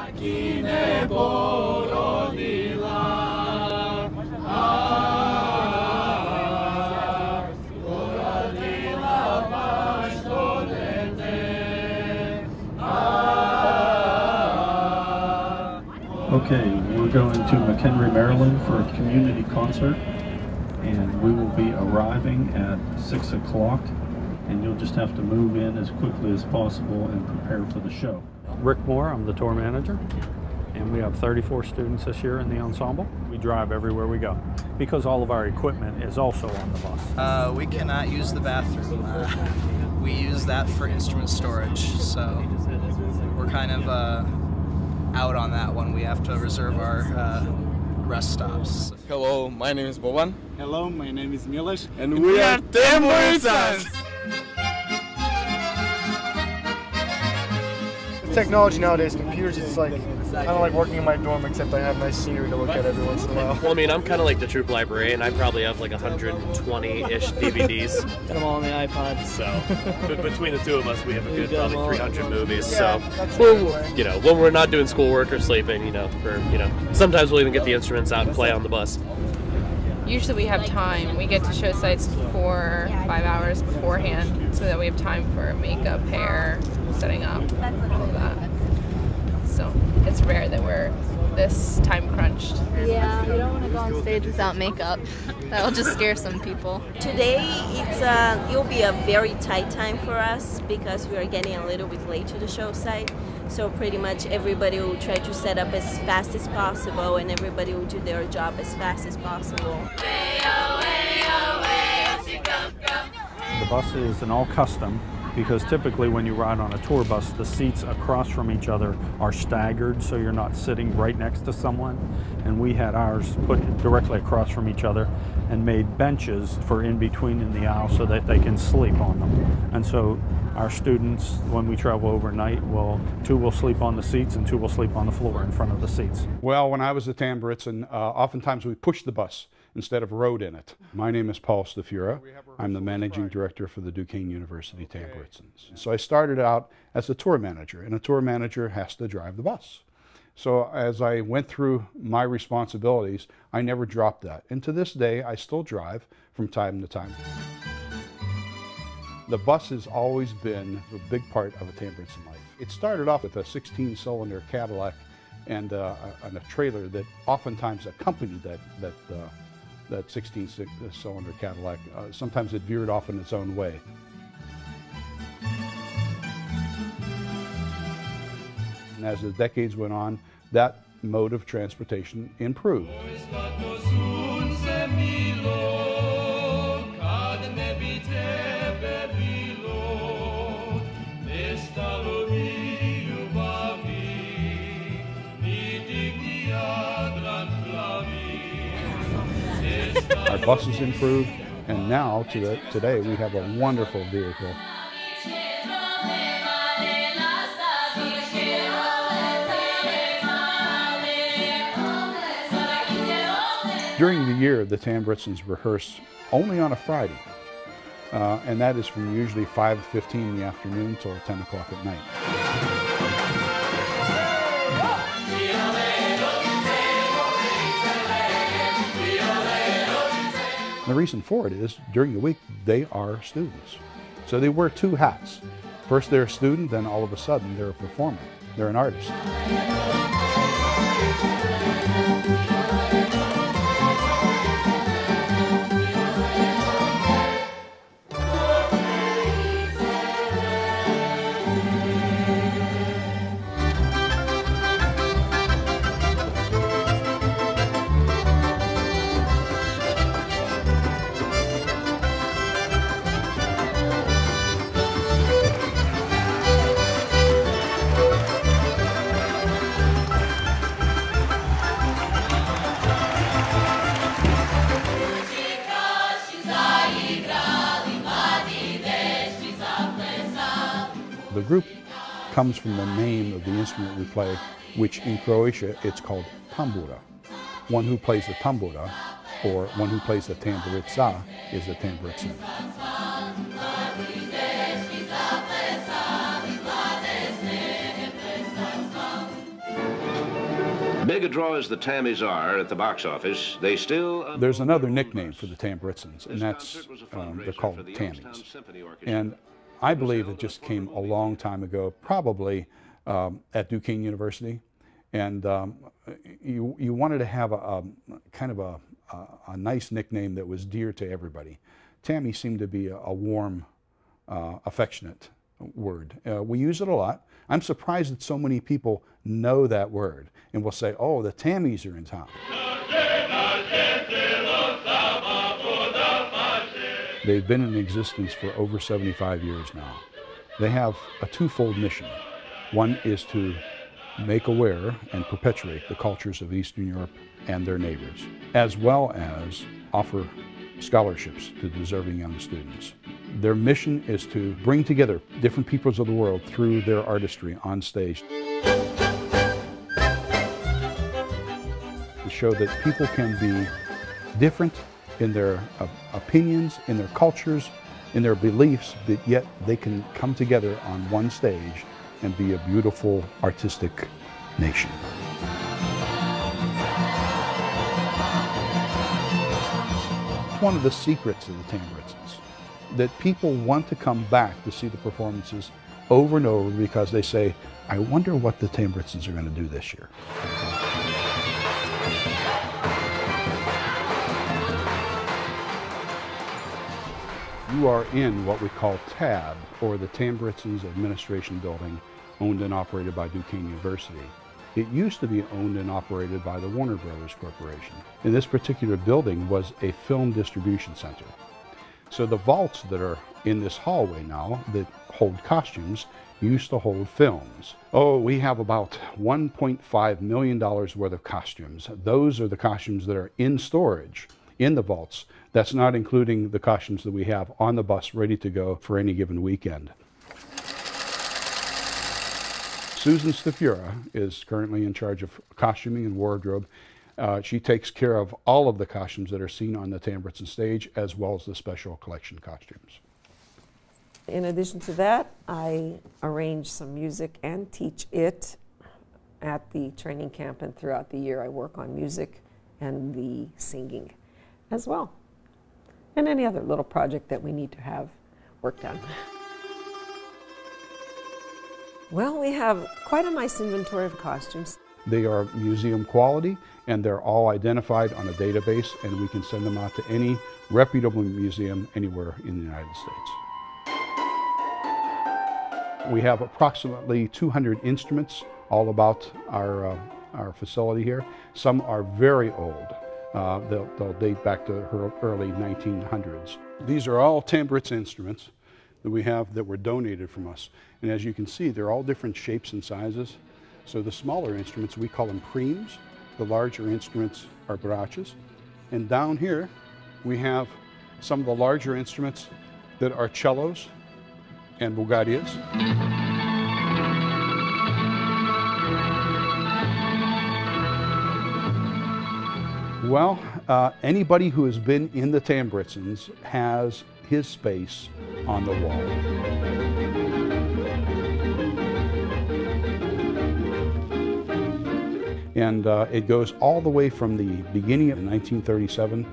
Okay, we're going to McHenry, Maryland for a community concert, and we will be arriving at 6 o'clock, and you'll just have to move in as quickly as possible and prepare for the show. Rick Moore, I'm the tour manager, and we have 34 students this year in the ensemble. We drive everywhere we go because all of our equipment is also on the bus. We cannot use the bathroom. We use that for instrument storage, so we're kind of out on that one. We have to reserve our rest stops. Hello, my name is Boban. Hello, my name is Miloš. And we are Tamburitzans! Technology nowadays, computers, it's like kind of like working in my dorm, except I have nice scenery to look at every once in a while. Well, I mean, I'm kind of like the troop librarian. I probably have like 120-ish DVDs. Put them all on the iPod. So, but between the two of us, we have a good probably 300 movies. Yeah, so, you know, when we're not doing schoolwork or sleeping, you know, sometimes we'll even get the instruments out and play on the bus. Usually we have time. We get to show sites 4 or 5 hours beforehand so that we have time for makeup, hair, setting up, all of that. So it's rare that we're this time crunched. Yeah, you don't want to go on stage without makeup. That'll just scare some people. Today it'll be a very tight time for us because we are getting a little bit late to the show site. So pretty much everybody will try to set up as fast as possible and everybody will do their job as fast as possible. The bus is an all-custom because typically when you ride on a tour bus, the seats across from each other are staggered so you're not sitting right next to someone. And we had ours put directly across from each other and made benches for in between in the aisle so that they can sleep on them. And so our students, when we travel overnight, two will sleep on the seats and 2 will sleep on the floor in front of the seats. Well, when I was a Tamburitzan, oftentimes we pushed the bus instead of rode in it. My name is Paul Stafura. I'm the managing director for the Duquesne University Tamburitzans. So I started out as a tour manager, and a tour manager has to drive the bus. So as I went through my responsibilities, I never dropped that. And to this day, I still drive from time to time. The bus has always been a big part of a Tamburitzan life. It started off with a 16-cylinder Cadillac and a trailer that oftentimes accompanied that 16-cylinder Cadillac. Sometimes it veered off in its own way. And as the decades went on, that mode of transportation improved. Our buses improved, and now today we have a wonderful vehicle. During the year, the Tamburitzans rehearse only on a Friday, and that is from usually 5:15 in the afternoon till 10 o'clock at night. The reason for it is, during the week, they are students. So they wear 2 hats. First they're a student, then all of a sudden they're a performer. They're an artist. The group comes from the name of the instrument we play, which in Croatia it's called tambura. One who plays the tambura, or one who plays the tamburitza, is a tamburitzan. big a draw as the Tammies are at the box office, they still... There's another nickname for the Tamburitzans, and that's, they're called Tammies. And I believe it just came a long time ago, probably at Duquesne University. And you wanted to have a kind of a nice nickname that was dear to everybody. Tammy seemed to be a warm, affectionate word. We use it a lot. I'm surprised that so many people know that word and will say, oh, the Tammies are in town. They've been in existence for over 75 years now. They have a twofold mission. One is to make aware and perpetuate the cultures of Eastern Europe and their neighbors, as well as offer scholarships to deserving young students. Their mission is to bring together different peoples of the world through their artistry on stage, to show that people can be different in their opinions, in their cultures, in their beliefs, but yet they can come together on one stage and be a beautiful artistic nation. It's one of the secrets of the Tamburitzans, that people want to come back to see the performances over and over because they say, I wonder what the Tamburitzans are going to do this year. You are in what we call TAB, or the Tamburitzans Administration Building, owned and operated by Duquesne University. It used to be owned and operated by the Warner Brothers Corporation. And this particular building was a film distribution center. So the vaults that are in this hallway now that hold costumes used to hold films. Oh, we have about $1.5 million worth of costumes. Those are the costumes that are in storage in the vaults. That's not including the costumes that we have on the bus ready to go for any given weekend. Susan Stafura is currently in charge of costuming and wardrobe. She takes care of all of the costumes that are seen on the Tamburitzan stage, as well as the special collection costumes. In addition to that, I arrange some music and teach it at the training camp, and throughout the year I work on music and the singing as well, and any other little project that we need to have worked on. Well, we have quite a nice inventory of costumes. They are museum quality, and they're all identified on a database, and we can send them out to any reputable museum anywhere in the United States. We have approximately 200 instruments all about our facility here. Some are very old. They'll date back to the early 1900s. These are all Tamburitzan instruments that we have that were donated from us. And as you can see, they're all different shapes and sizes. So the smaller instruments, we call them prims. The larger instruments are braches. And down here, we have some of the larger instruments that are cellos and bugarias. Well, anybody who has been in the Tamburitzans has his space on the wall. And it goes all the way from the beginning of 1937